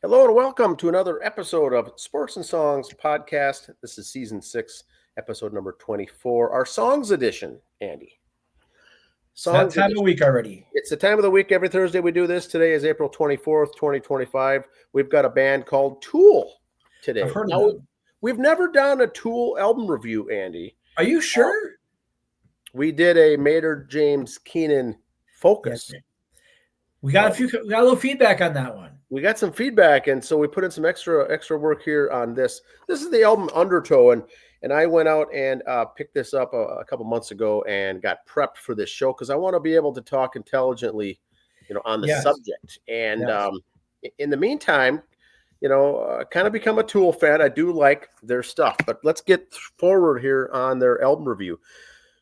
Hello and welcome to another episode of Sports and Songs podcast. This is season 6, episode number 24, our songs edition, Andy. It's that time of week already. It's the time of the week. Every Thursday we do this. Today is April 24th, 2025. We've got a band called Tool today. I've heard of them. We've never done a Tool album review, Andy. Are you sure? We did a Maynard James Keenan Focus. Yes. We got a little feedback on that one. We got some feedback, and so we put in some extra work here on this. This is the album Undertow, and I went out and picked this up a couple months ago and got prepped for this show because I want to be able to talk intelligently, on the subject. And in the meantime, kind of become a Tool fan. I do like their stuff, but let's get forward here on their album review.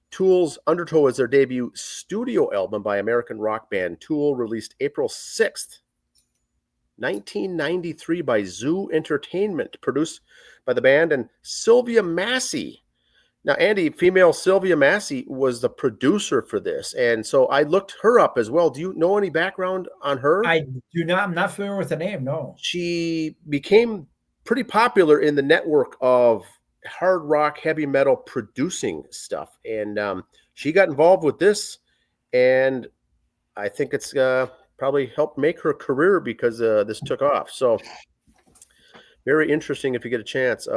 Tool's Undertow is their debut studio album by American rock band Tool, released April 6th, 1993 by Zoo Entertainment, produced by the band and Sylvia Massey. Now, Andy, female Sylvia Massey was the producer for this, and so I looked her up as well. Do you know any background on her? I do not. I'm not familiar with the name, no. She became pretty popular in the network of hard rock, heavy metal producing stuff, and she got involved with this, and I think it's probably helped make her career because this took off. So very interesting if you get a chance.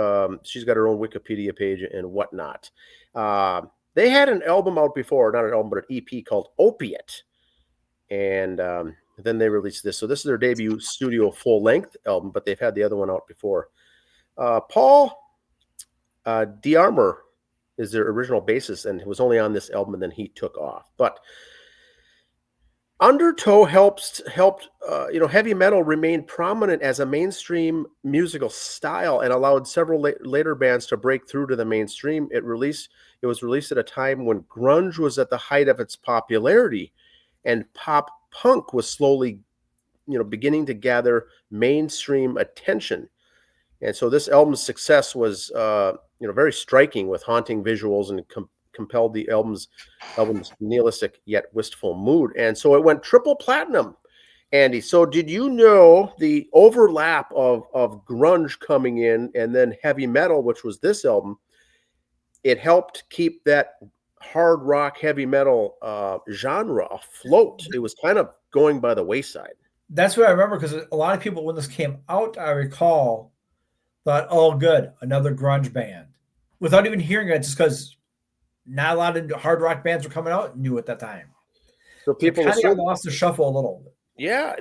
She's got her own Wikipedia page and whatnot. They had an album out before, not an album, but an EP called Opiate, and then they released this. So this is their debut studio full-length album, but they've had the other one out before. Paul DeArmor is their original bassist and was only on this album, and then he took off. But Undertow helped heavy metal remain prominent as a mainstream musical style and allowed several later bands to break through to the mainstream. It was released at a time when grunge was at the height of its popularity, and pop punk was slowly, beginning to gather mainstream attention. And so this album's success was, very striking with haunting visuals and compelled the album's nihilistic yet wistful mood. And so it went triple platinum, Andy. So did you know the overlap of grunge coming in and then heavy metal, which was this album? It helped keep that hard rock, heavy metal genre afloat. It was kind of going by the wayside. That's what I remember, because a lot of people, when this came out, I recall, thought, oh, good, another grunge band, without even hearing it, just because not a lot of hard rock bands were coming out new at that time. So people kind of got lost to shuffle a little bit. Yeah,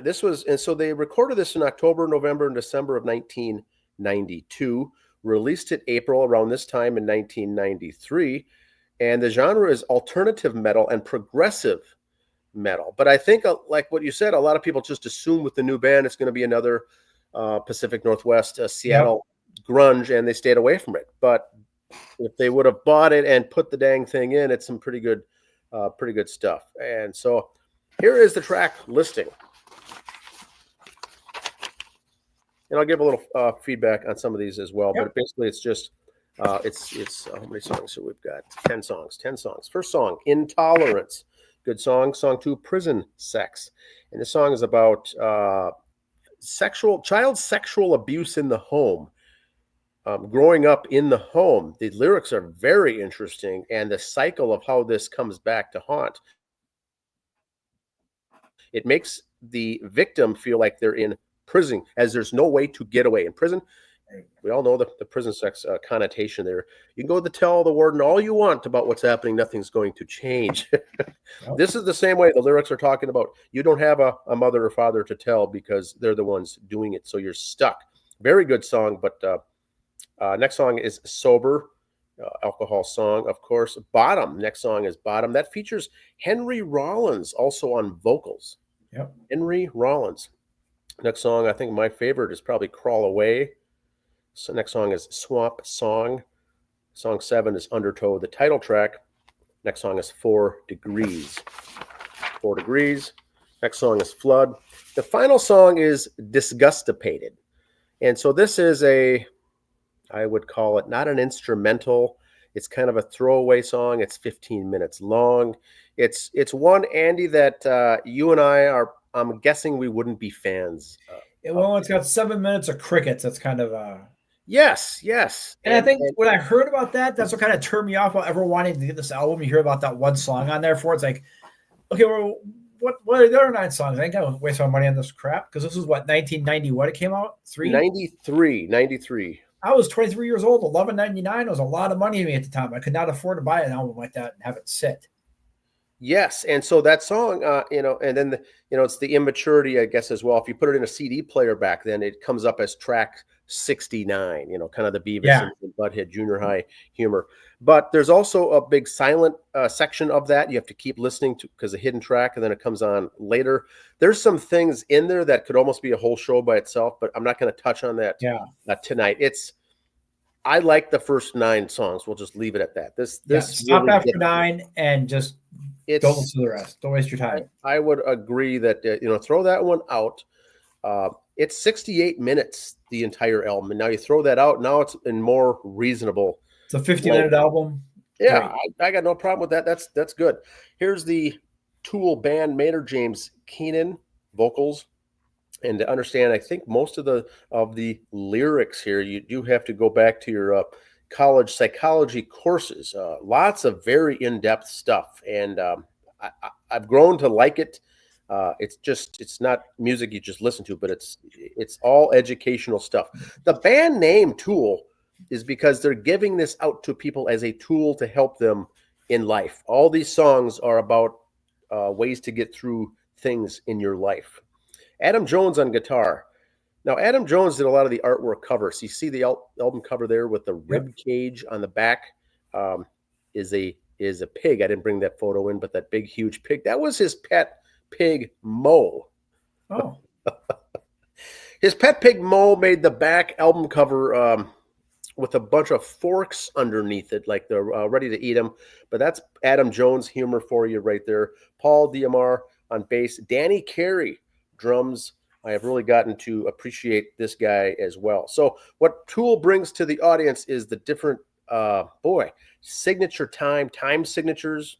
and so they recorded this in October, November, and December of 1992, released it April around this time in 1993, and the genre is alternative metal and progressive metal. But I think, like what you said, a lot of people just assume with the new band it's going to be another Pacific Northwest, Seattle grunge, and they stayed away from it. But if they would have bought it and put the dang thing in, it's some pretty good stuff. And so here is the track listing, and I'll give a little feedback on some of these as well. But basically, it's just it's how many songs? So we've got 10 songs. First song, Intolerance, good song. Song 2, Prison Sex, and this song is about child sexual abuse in the home. Growing up in the home. The lyrics are very interesting, and the cycle of how this comes back to haunt. It makes the victim feel like they're in prison, as there's no way to get away. In prison, we all know the prison sex connotation there. You can go tell the warden all you want about what's happening. Nothing's going to change. This is the same way the lyrics are talking about. You don't have a mother or father to tell because they're the ones doing it, so you're stuck. Very good song, but next song is Sober, alcohol song, of course. Bottom, next song is Bottom. That features Henry Rollins also on vocals. Yep. Henry Rollins. Next song, I think my favorite is probably Crawl Away. So next song is Swamp Song. Song 7 is Undertow, the title track. Next song is 4 Degrees. 4 Degrees. Next song is Flood. The final song is Disgustipated. And so this is I would call it not an instrumental. It's kind of a throwaway song. It's 15 minutes long. It's one, Andy, that you and I are, I'm guessing we wouldn't be fans of. Well, it's got 7 minutes of crickets. That's kind of Yes, yes, and I think when I heard about that, that's what kind of turned me off about ever wanting to get this album. You hear about that one song on there for it's like, okay, well, what are the other 9 songs? I ain't gonna waste my money on this crap because this is what 1990. What it came out 93, 93. I was 23 years old. 11.99 was a lot of money to me at the time. I could not afford to buy an album like that and have it sit. Yes, and so that song, and then it's the immaturity, I guess, as well. If you put it in a CD player back then, it comes up as track 69. Kind of the Beavis Yeah, and Butthead junior high humor. But there's also a big silent section of that you have to keep listening to because a hidden track, and then it comes on later. There's some things in there that could almost be a whole show by itself, but I'm not going to touch on that yeah, tonight. I like the first 9 songs. We'll just leave it at that. yeah. This Stop really after gets me. 9 and just don't It's listen to the rest. Don't waste your time. I would agree that throw that one out. It's 68 minutes the entire album, and now you throw that out. Now it's in more reasonable It's a 50-minute length. album. Yeah, Great. I got no problem with that. That's good. Here's the Tool band Maynard James Keenan vocals. And to understand, I think most of the lyrics here, you do have to go back to your college psychology courses. Lots of very in-depth stuff, and I've grown to like it. It's not music you just listen to, but it's all educational stuff. The band name Tool is because they're giving this out to people as a tool to help them in life. All these songs are about ways to get through things in your life. Adam Jones on guitar. Now, Adam Jones did a lot of the artwork covers. You see the album cover there with the Yep. rib cage on the back um, is a pig. I didn't bring that photo in, but that big, huge pig. That was his pet pig, Mo. Oh, His pet pig, Mo, made the back album cover with a bunch of forks underneath it, like they're ready to eat them. But that's Adam Jones humor for you right there. Paul Diamar on bass. Danny Carey drums. I have really gotten to appreciate this guy as well. So what Tool brings to the audience is the different signature time signatures,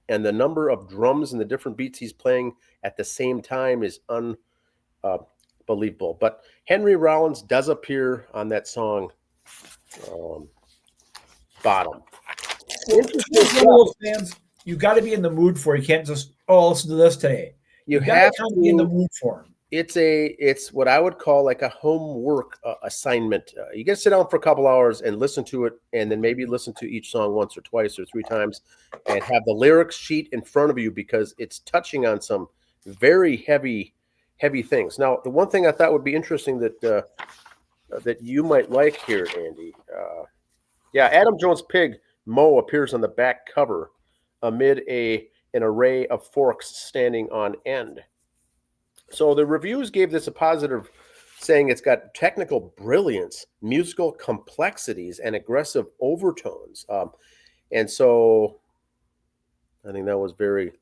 and the number of drums and the different beats he's playing at the same time is unbelievable. But Henry Rollins does appear on that song, um, Bottom. well, Interesting Tool's one of stuff. those bands you got to be in the mood for. You can't just listen to this today. You You got to have kind of be in the to. mood for them. It's what I would call like a homework assignment. You get to sit down for a couple hours and listen to it, and then maybe listen to each song once or twice or 3 times, and have the lyrics sheet in front of you because it's touching on some very heavy things. Now, the one thing I thought would be interesting that you might like here, Andy. Yeah, Adam Jones' pig Mo appears on the back cover amid an array of forks standing on end. So the reviews gave this a positive, saying it's got technical brilliance, musical complexities, and aggressive overtones. And so I think that was very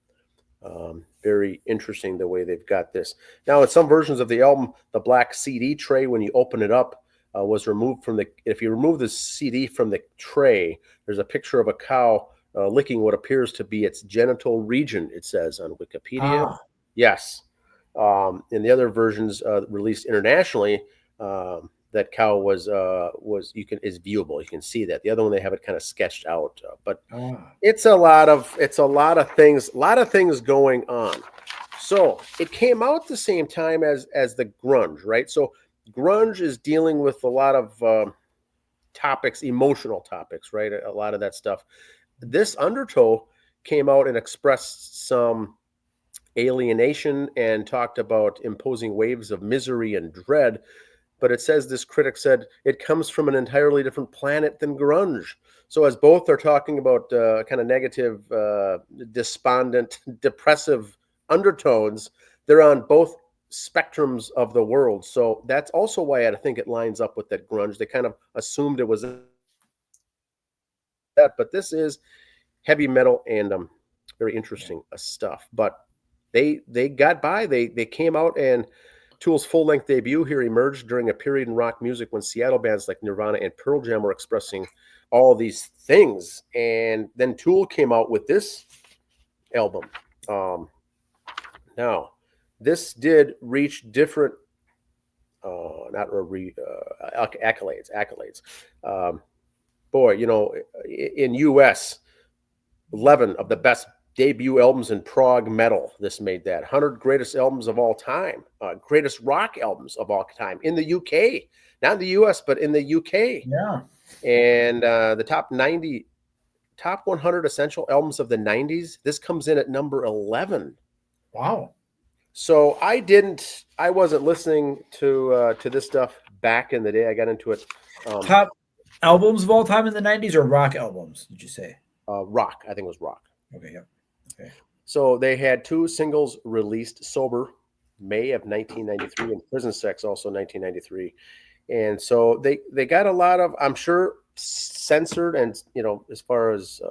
interesting the way they've got this. Now, in some versions of the album, the black CD tray, when you open it up, was removed from the. If you remove the CD from the tray, there's a picture of a cow licking what appears to be its genital region. It says on Wikipedia. Ah, Yes. In the other versions released internationally, that cow was is viewable. You can see that. The other one they have it kind of sketched out, but ah. it's a lot of things going on. So it came out the same time as the grunge, right? So grunge is dealing with a lot of topics, emotional topics, right? A lot of that stuff. This Undertow came out and expressed some alienation and talked about imposing waves of misery and dread. But it says this critic said it comes from an entirely different planet than grunge. So as both are talking about kind of negative, despondent, depressive undertones, they're on both spectrums of the world. So that's also why I think it lines up with that grunge. They kind of assumed it was that, but this is heavy metal and very Yeah. interesting stuff. But they got by. They came out, and Tool's full length debut here emerged during a period in rock music when Seattle bands like Nirvana and Pearl Jam were expressing all these things. And then Tool came out with this album. Now, this did reach different not accolades. Um, boy, in U.S., 11 of the best debut albums in prog metal. This made that 100 greatest albums of all time, greatest rock albums of all time in the UK, not in the US, but in the UK, Yeah. and the top 100 essential albums of the 90s. This comes in at number 11. Wow. So I wasn't listening to this stuff back in the day. I got into it. Top albums of all time in the 90s or rock albums, did you say? Rock, I think it was rock. Okay, yeah. Okay. So they had two singles released: Sober, May of 1993, and Prison Sex, also 1993. And so they got a lot of, I'm sure, censored, and as far as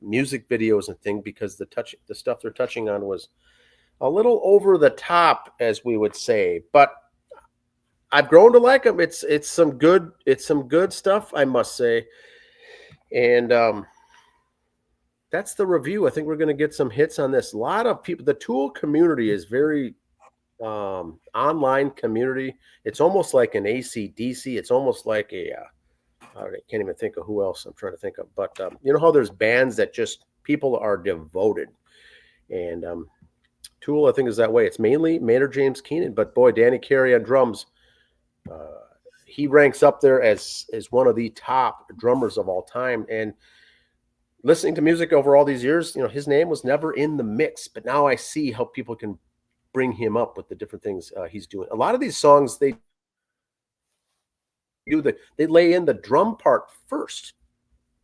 music videos and things, because the stuff they're touching on was a little over the top, as we would say. But I've grown to like them. It's some good stuff, I must say. And that's the review. I think we're going to get some hits on this. A lot of people. The Tool community is very online community. It's almost like an AC/DC. It's almost like I can't even think of who else I'm trying to think of. But you know how there's bands that just people are devoted, and Tool, I think, is that way. It's mainly Maynard James Keenan, but boy, Danny Carey on drums. He ranks up there as one of the top drummers of all time. And listening to music over all these years, his name was never in the mix, but now I see how people can bring him up with the different things he's doing. A lot of these songs, they lay in the drum part first,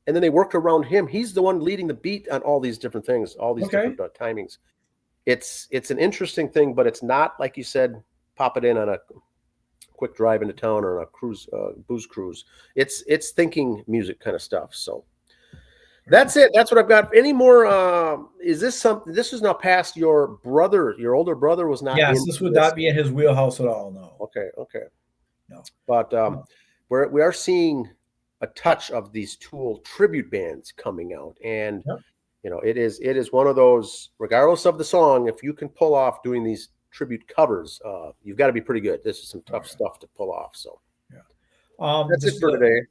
and then they work around him. He's the one leading the beat on all these different things, all these different timings. It's an interesting thing, but it's not, like you said, pop it in on a quick drive into town or a cruise, booze cruise. It's thinking music kind of stuff. So that's it. That's what I've got. Any more? Is this something? This is now past your brother. Your older brother was not. Yes, this would not be in his wheelhouse at all. No. Okay. No. But we are seeing a touch of these Tool tribute bands coming out, and it is one of those. Regardless of the song, if you can pull off doing these tribute covers, you've got to be pretty good. This is some tough stuff to pull off. So that's it for today.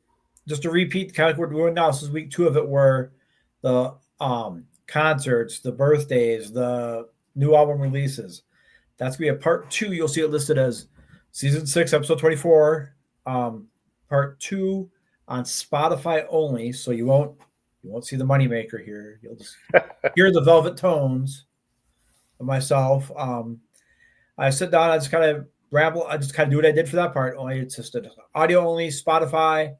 Just to repeat, kind of what we're doing now, this is week 2 of it, where the concerts, the birthdays, the new album releases. That's gonna be a part 2. You'll see it listed as season 6, episode 24, part 2 on Spotify only. So you won't see the moneymaker here. You'll just hear the velvet tones of myself. I sit down, I just kind of ramble, I just kind of do what I did for that part. Only it's just an audio only, Spotify.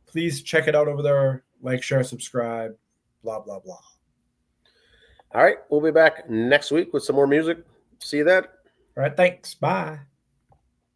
Please check it out over there. Like, share, subscribe, blah, blah, blah. All right. We'll be back next week with some more music. See you then. All right. Thanks. Bye.